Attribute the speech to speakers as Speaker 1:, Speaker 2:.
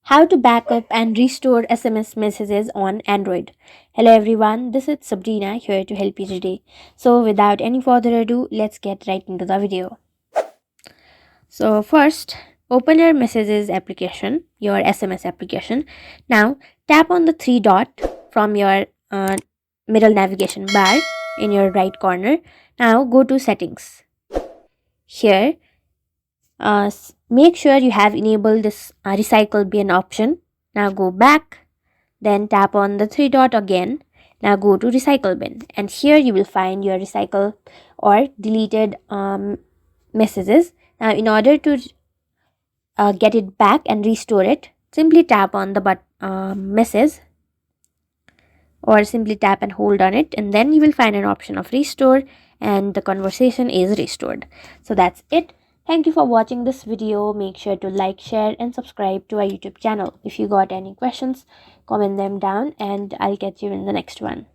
Speaker 1: How to backup and restore SMS messages on Android. Hello everyone, this is Sabrina here to help you today. So without any further ado, let's get right into the video. So first, open your messages application, your SMS application. Now tap on the three dot from your middle navigation bar in your right corner. Now go to settings. Here make sure you have enabled this recycle bin option. Now go back, then tap on the three dot again. Now go to recycle bin, and here you will find your recycle or deleted messages. Now in order to get it back and restore it, simply tap on the message, or simply tap and hold on it, and then you will find an option of restore, and the conversation is restored. So that's it. Thank you for watching this video. Make sure to like, share and subscribe to our YouTube channel. If you got any questions, comment them down and I'll catch you in the next one.